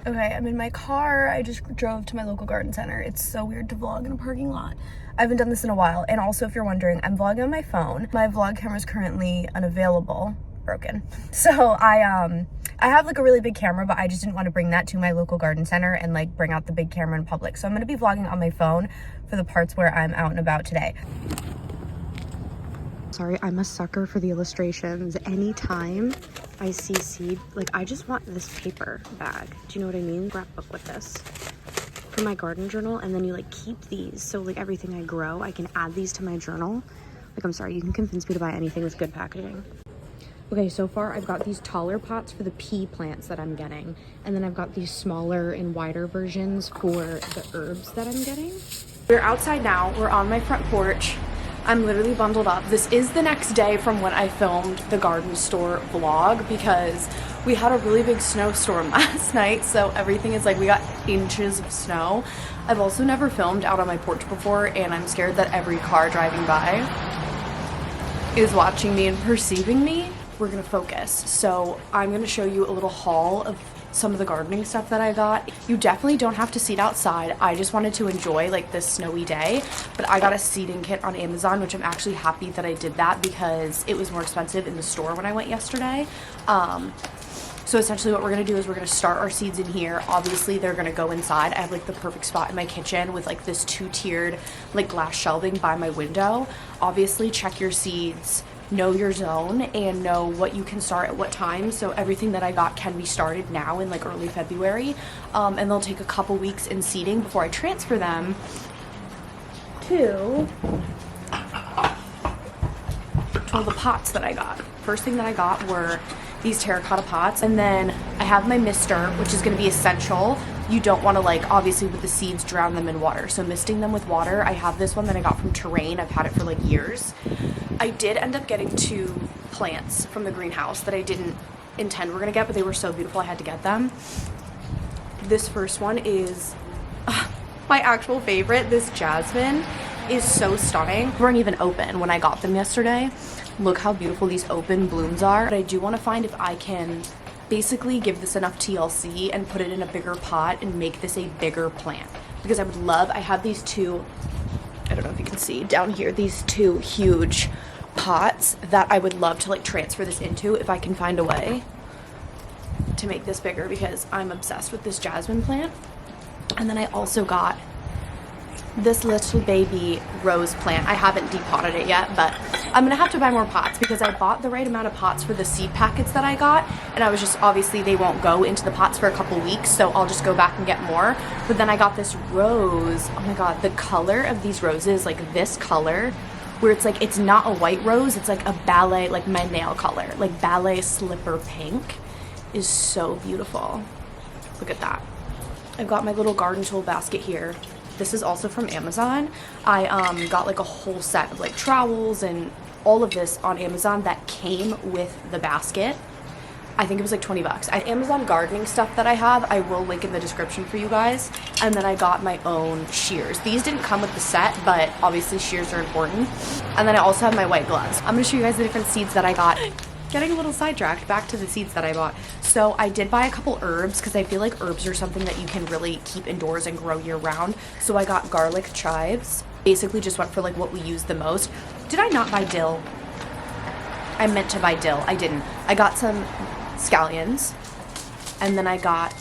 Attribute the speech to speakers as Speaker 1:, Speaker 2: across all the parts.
Speaker 1: Okay, I'm in my car. I just drove to my local garden center. It's so weird to vlog in a parking lot. I haven't done this in a while. And also, if you're wondering, I'm vlogging on my phone. My vlog camera is currently unavailable, broken. So I have like a really big camera, but I just didn't want to bring that to my local garden center and like bring out the big camera in public. So I'm gonna be vlogging on my phone for the parts where I'm out and about today. Sorry, I'm a sucker for the illustrations. Anytime I see seed, like I just want this paper bag. Do you know what I mean? Scrapbook with this for my garden journal, and then you like keep these. So like everything I grow, I can add these to my journal. Like I'm sorry, you can convince me to buy anything with good packaging. Okay, so far I've got these taller pots for the pea plants that I'm getting. And then I've got these smaller and wider versions for the herbs that I'm getting. We're outside now, we're on my front porch. I'm literally bundled up. This is the next day from when I filmed the garden store vlog because we had a really big snowstorm last night. So everything is like, we got inches of snow. I've also never filmed out on my porch before, and I'm scared that every car driving by is watching me and perceiving me. We're gonna focus. So I'm gonna show you a little haul of some of the gardening stuff that I got. You definitely don't have to seed outside. I just wanted to enjoy like this snowy day, but I got a seeding kit on Amazon, which I'm actually happy that I did that because it was more expensive in the store when I went yesterday. So essentially what we're gonna do is we're gonna start our seeds in here. Obviously they're gonna go inside. I have like the perfect spot in my kitchen with like this 2-tiered like glass shelving by my window. Obviously check your seeds, know your zone, and know what you can start at what time. So everything that I got can be started now in like early February, and they'll take a couple weeks in seeding before I transfer them to the pots that I got. First thing that I got were these terracotta pots, and then I have my mister, which is going to be essential. You don't want to like obviously with the seeds drown them in water, so misting them with water. I have this one that I got from Terrain. I've had it for like years. I did end up getting 2 plants from the greenhouse that I didn't intend we're gonna get, but they were so beautiful I had to get them. This first one is my actual favorite. This jasmine is so stunning. They weren't even open when I got them yesterday. Look how beautiful these open blooms are. But I do want to find if I can basically give this enough TLC and put it in a bigger pot and make this a bigger plant, because I would love, I have these 2, I don't know if you can see down here, these 2 huge pots that I would love to like transfer this into if I can find a way to make this bigger, because I'm obsessed with this jasmine plant. And then I also got this little baby rose plant. I haven't depotted it yet, but I'm gonna have to buy more pots because I bought the right amount of pots for the seed packets that I got, and I was just, obviously they won't go into the pots for a couple weeks, so I'll just go back and get more. But then I got this rose. Oh my god, the color of these roses, like this color where it's like, it's not a white rose, it's like a ballet, like my nail color, like ballet slipper pink, is so beautiful. Look at that. I've got my little garden tool basket here. This is also from Amazon. I got like a whole set of like trowels and all of this on Amazon that came with the basket. I think it was like 20 bucks. Amazon gardening stuff that I have, I will link in the description for you guys. And then I got my own shears. These didn't come with the set, but obviously shears are important. And then I also have my white gloves. I'm gonna show you guys the different seeds that I got. Getting a little sidetracked, back to the seeds that I bought. So I did buy a couple herbs because I feel like herbs are something that you can really keep indoors and grow year round. So I got garlic chives. Basically just went for like what we use the most. Did I not buy dill? I meant to buy dill. I didn't. I got some scallions, and then I got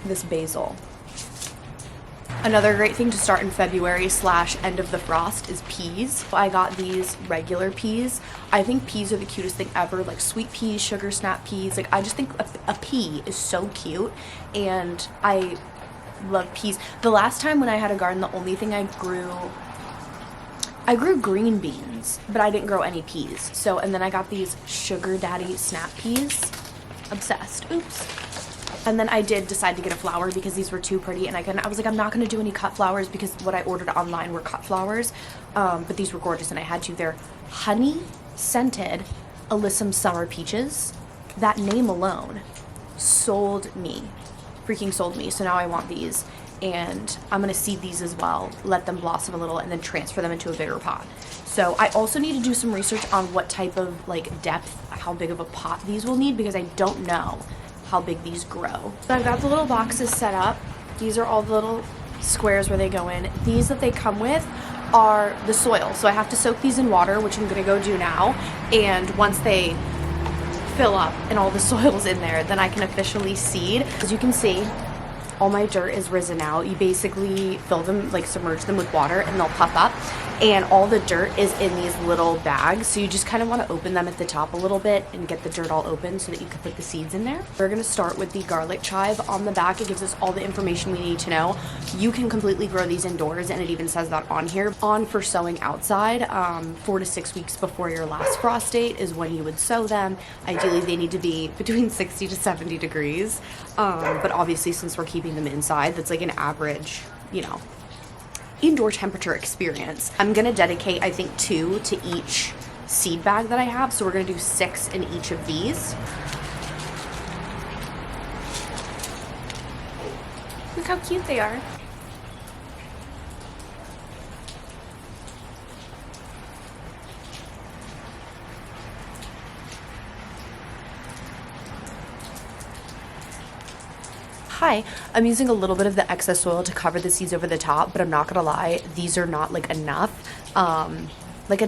Speaker 1: this basil. Another great thing to start in February / end of the frost is peas. I got these regular peas. I think peas are the cutest thing ever, like sweet peas, sugar snap peas. Like I just think a pea is so cute, and I love peas. The last time when I had a garden, the only thing I grew green beans, but I didn't grow any peas. So, and then I got these sugar daddy snap peas. Obsessed. Oops. And then I did decide to get a flower because these were too pretty, and I was like, I'm not going to do any cut flowers because what I ordered online were cut flowers, but these were gorgeous and I had to. They're honey scented Alyssum summer peaches. That name alone sold me, freaking sold me. So now I want these, and I'm going to seed these as well, let them blossom a little, and then transfer them into a bigger pot. So I also need to do some research on what type of like depth, how big of a pot these will need, because I don't know how big these grow. So I've got the little boxes set up. These are all the little squares where they go in. These that they come with are the soil. So I have to soak these in water, which I'm gonna go do now. And once they fill up and all the soil's in there, then I can officially seed. As you can see, all my dirt is risen out. You basically fill them, like submerge them with water, and they'll puff up. And all the dirt is in these little bags. So you just kind of want to open them at the top a little bit and get the dirt all open so that you can put the seeds in there. We're going to start with the garlic chive. On the back, it gives us all the information we need to know. You can completely grow these indoors, and it even says that on here. On for sowing outside, 4 to 6 weeks before your last frost date is when you would sow them. Ideally, they need to be between 60 to 70 degrees. But obviously, since we're keeping them inside, that's like an average, you know, indoor temperature experience. I'm gonna dedicate, I think, 2 to each seed bag that I have. So we're gonna do 6 in each of these. Look how cute they are. Hi, I'm using a little bit of the excess soil to cover the seeds over the top, but I'm not gonna lie, these are not like enough,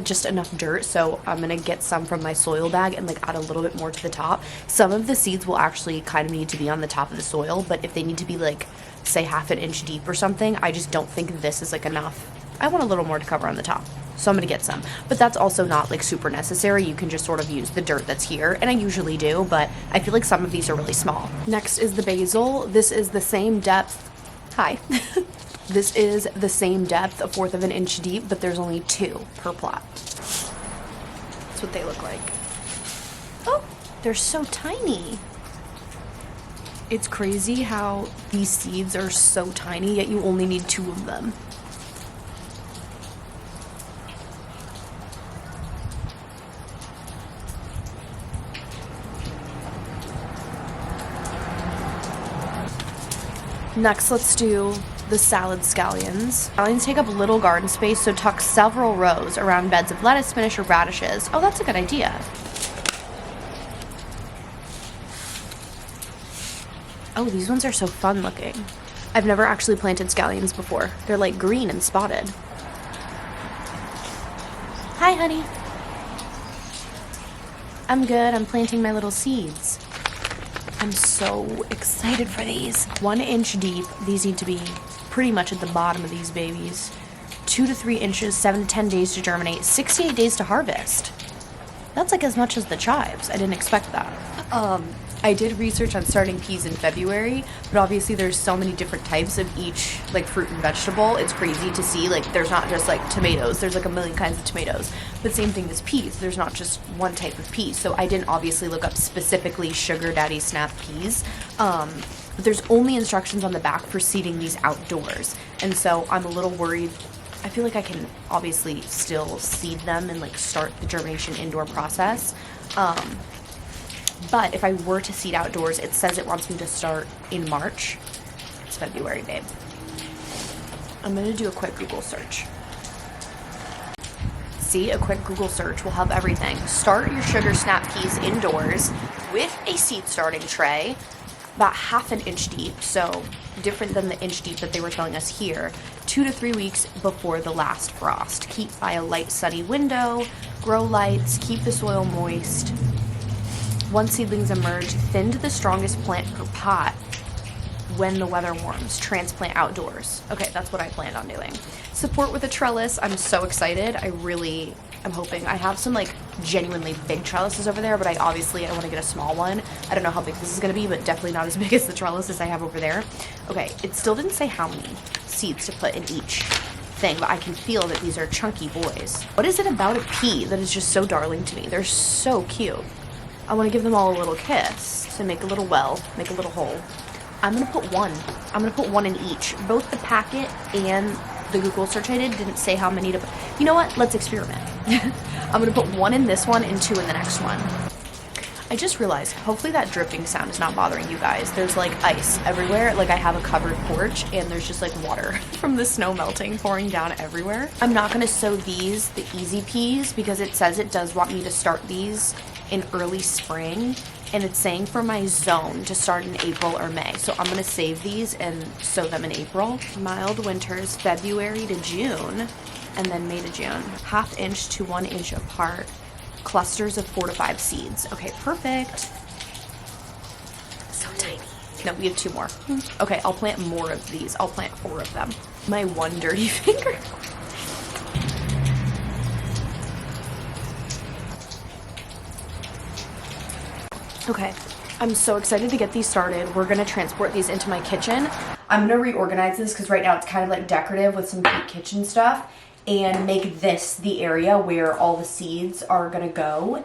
Speaker 1: just enough dirt. So I'm gonna get some from my soil bag and like add a little bit more to the top. Some of the seeds will actually kind of need to be on the top of the soil, but if they need to be like, say, half an inch deep or something, I just don't think this is like enough. I want a little more to cover on the top, so I'm gonna get some, but that's also not like super necessary. You can just sort of use the dirt that's here, and I usually do, but I feel like some of these are really small. Next is the basil. This is the same depth. Hi. This is the same depth, 1/4 of an inch deep, but there's only 2 per plot. That's what they look like. Oh, they're so tiny. It's crazy how these seeds are so tiny, yet you only need 2 of them. Next, let's do the salad scallions. Scallions take up little garden space, so tuck several rows around beds of lettuce, spinach, or radishes. Oh, that's a good idea. Oh, these ones are so fun looking. I've never actually planted scallions before. They're like green and spotted. Hi, honey. I'm good. I'm planting my little seeds. I'm so excited for these. 1 inch deep. These need to be pretty much at the bottom of these babies. 2 to 3 inches, 7 to 10 days to germinate, 68 days to harvest. That's like as much as the chives. I didn't expect that. I did research on starting peas in February, but obviously there's so many different types of each like fruit and vegetable. It's crazy to see, like, there's not just like tomatoes, there's like a million kinds of tomatoes. But same thing as peas, there's not just one type of pea. So I didn't obviously look up specifically sugar daddy snap peas. But there's only instructions on the back for seeding these outdoors. And so I'm a little worried. I feel like I can obviously still seed them and like start the germination indoor process. But if I were to seed outdoors, it says it wants me to start in March. It's February, babe. I'm gonna do a quick Google search. See, a quick Google search will help everything. Start your sugar snap peas indoors with a seed starting tray, about 1/2 inch deep, so different than the inch deep that they were telling us here. 2 to 3 weeks before the last frost. Keep by a light, sunny window, grow lights, keep the soil moist. Once seedlings emerge, thin to the strongest plant per pot when the weather warms. Transplant outdoors. Okay, that's what I planned on doing. Support with a trellis. I'm so excited. I'm hoping. I have some like genuinely big trellises over there, but I want to get a small one. I don't know how big this is going to be, but definitely not as big as the trellises I have over there. Okay, it still didn't say how many seeds to put in each thing, but I can feel that these are chunky boys. What is it about a pea that is just so darling to me? They're so cute. I want to give them all a little kiss to make a little well, make a little hole. I'm going to put 1. I'm going to put 1 in each. Both the packet and the Google search I didn't say how many to put. You know what? Let's experiment. I'm going to put 1 in this one and 2 in the next one. I just realized, hopefully that dripping sound is not bothering you guys. There's like ice everywhere. Like I have a covered porch and there's just like water from the snow melting pouring down everywhere. I'm not going to sow these, the easy peas, because it says it does want me to start these in early spring, and it's saying for my zone to start in April or May. So I'm gonna save these and sow them in April. Mild winters, February to June, and then May to June. 1/2 inch to 1 inch apart. Clusters of 4 to 5 seeds. Okay, perfect. So tiny. No, we have 2 more. Okay, I'll plant more of these. I'll plant 4 of them. My one dirty finger. Okay, I'm so excited to get these started. We're gonna transport these into my kitchen. I'm gonna reorganize this because right now it's kind of like decorative with some cute kitchen stuff, and make this the area where all the seeds are gonna go.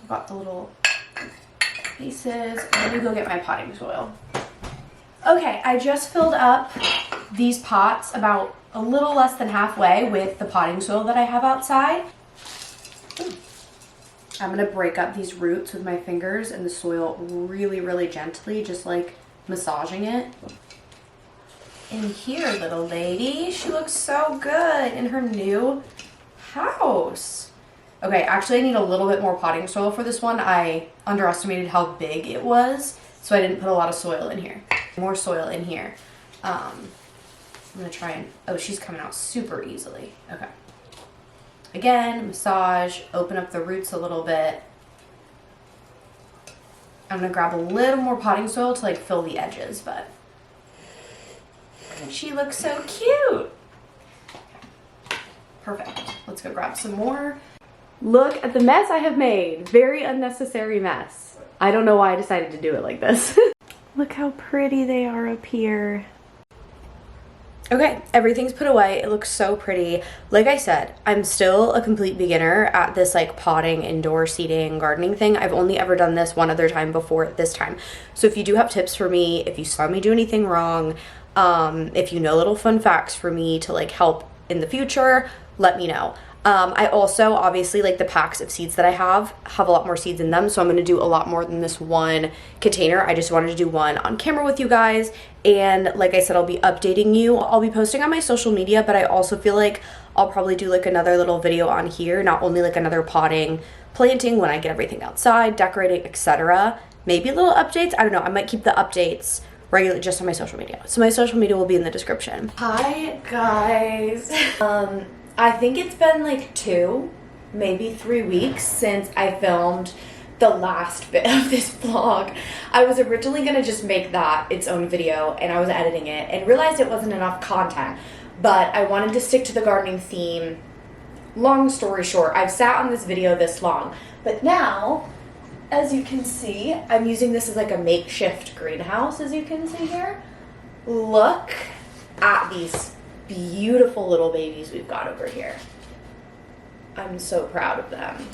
Speaker 1: Got the little pieces. Let me go get my potting soil. Okay, I just filled up these pots about a little less than halfway with the potting soil that I have outside. I'm gonna break up these roots with my fingers in the soil really, really gently, just like massaging it. And here, little lady, she looks so good in her new house. Okay, actually I need a little bit more potting soil for this one. I underestimated how big it was, so I didn't put a lot of soil in here. More soil in here. I'm gonna try and, oh, she's coming out super easily. Okay. Again, massage, open up the roots a little bit. I'm gonna grab a little more potting soil to like fill the edges, but she looks so cute. Perfect. Let's go grab some more. Look at the mess I have made. Very unnecessary mess. I don't know why I decided to do it like this. Look how pretty they are up here. Okay, everything's put away. It looks so pretty. Like I said, I'm still a complete beginner at this like potting, indoor seeding, gardening thing. I've only ever done this one other time before this time. So if you do have tips for me, if you saw me do anything wrong, if you know little fun facts for me to like help in the future, let me know. I also, obviously, like the packs of seeds that I have a lot more seeds in them, so I'm going to do a lot more than this one container. I just wanted to do one on camera with you guys, and like I said, I'll be updating you. I'll be posting on my social media, but I also feel like I'll probably do like another little video on here, not only like another potting, planting when I get everything outside, decorating, etc. Maybe little updates. I don't know. I might keep the updates regularly just on my social media. So my social media will be in the description. Hi, guys. I think it's been like 2, maybe 3 weeks since I filmed the last bit of this vlog. I was originally gonna just make that its own video, and I was editing it and realized it wasn't enough content, but I wanted to stick to the gardening theme. Long story short, I've sat on this video this long, but now, as you can see, I'm using this as like a makeshift greenhouse, as you can see here. Look at these beautiful little babies we've got over here. I'm so proud of them.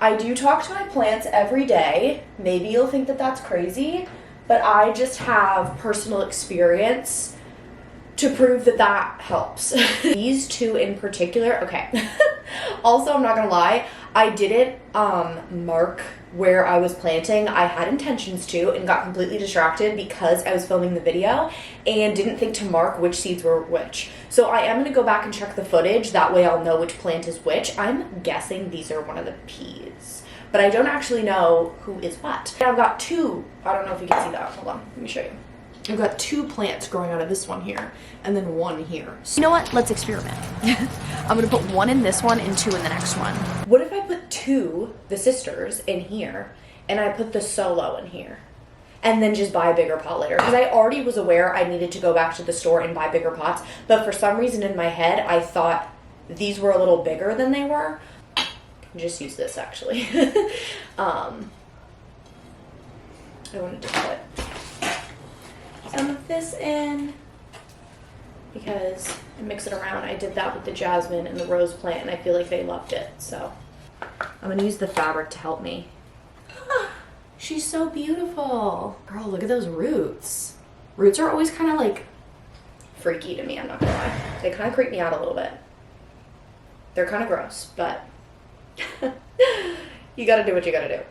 Speaker 1: I do talk to my plants every day. Maybe you'll think that that's crazy, but I just have personal experience to prove that that helps. These 2 in particular, okay. Also, I'm not gonna lie, I didn't mark where I was planting. I had intentions to and got completely distracted because I was filming the video and didn't think to mark which seeds were which. So I am gonna go back and check the footage. That way I'll know which plant is which. I'm guessing these are one of the peas, but I don't actually know who is what. I've got 2, I don't know if you can see that. Hold on, let me show you. I've got 2 plants growing out of this one here, and then 1 here. So you know what? Let's experiment. I'm gonna put 1 in this one and 2 in the next one. What if I put 2, the sisters, in here, and I put the solo in here, and then just buy a bigger pot later? Because I already was aware I needed to go back to the store and buy bigger pots, but for some reason in my head, I thought these were a little bigger than they were. Just use this, actually. I wanted to put some of this in because I mix it around. I did that with the jasmine and the rose plant, and I feel like they loved it. So I'm gonna use the fabric to help me. She's so beautiful. Girl, look at those roots. Roots are always kind of like freaky to me, I'm not gonna lie. They kind of creep me out a little bit. They're kind of gross, but you gotta do what you gotta do.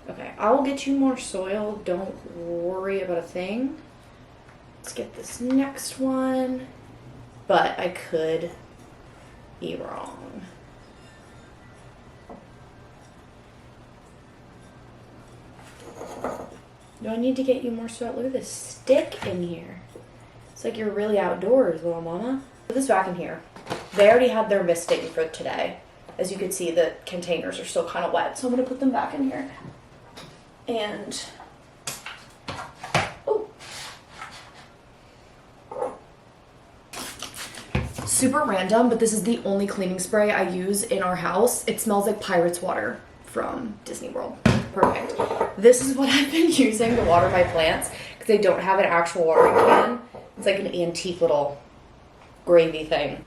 Speaker 1: Okay, I will get you more soil. Don't worry about a thing. Let's get this next one. But I could be wrong. Do I need to get you more sweat? Look at this stick in here. It's like you're really outdoors, little mama. Put this back in here. They already had their misting for today. As you can see, the containers are still kind of wet, so I'm gonna put them back in here. And, oh. Super random, but this is the only cleaning spray I use in our house. It smells like Pirate's water from Disney World. Perfect. This is what I've been using to water my plants because they don't have an actual watering can. It's like an antique little gravy thing.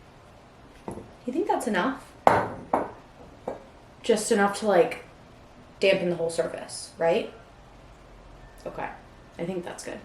Speaker 1: You think that's enough? Just enough to like dampen the whole surface, right? Okay, I think that's good.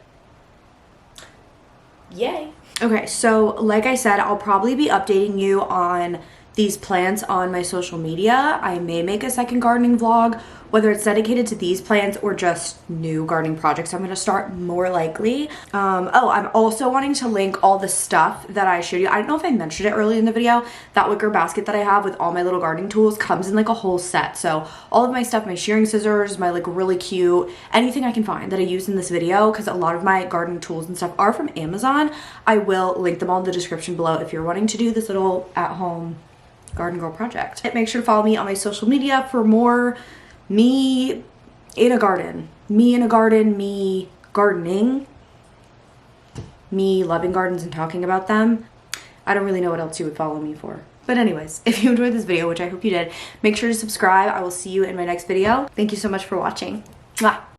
Speaker 1: Yay. Okay, so like I said, I'll probably be updating you on these plants on my social media. I may make a second gardening vlog, whether it's dedicated to these plants or just new gardening projects I'm going to start, more likely. Oh, I'm also wanting to link all the stuff that I showed you. I don't know if I mentioned it early in the video. That wicker basket that I have with all my little gardening tools comes in like a whole set. So all of my stuff, my shearing scissors, my like really cute, anything I can find that I use in this video, because a lot of my gardening tools and stuff are from Amazon. I will link them all in the description below if you're wanting to do this little at-home garden girl project. Make sure to follow me on my social media for more me in a garden, me gardening, me loving gardens and talking about them. I don't really know what else you would follow me for. But anyways, if you enjoyed this video, which I hope you did, make sure to subscribe. I will see you in my next video. Thank you so much for watching. Mwah.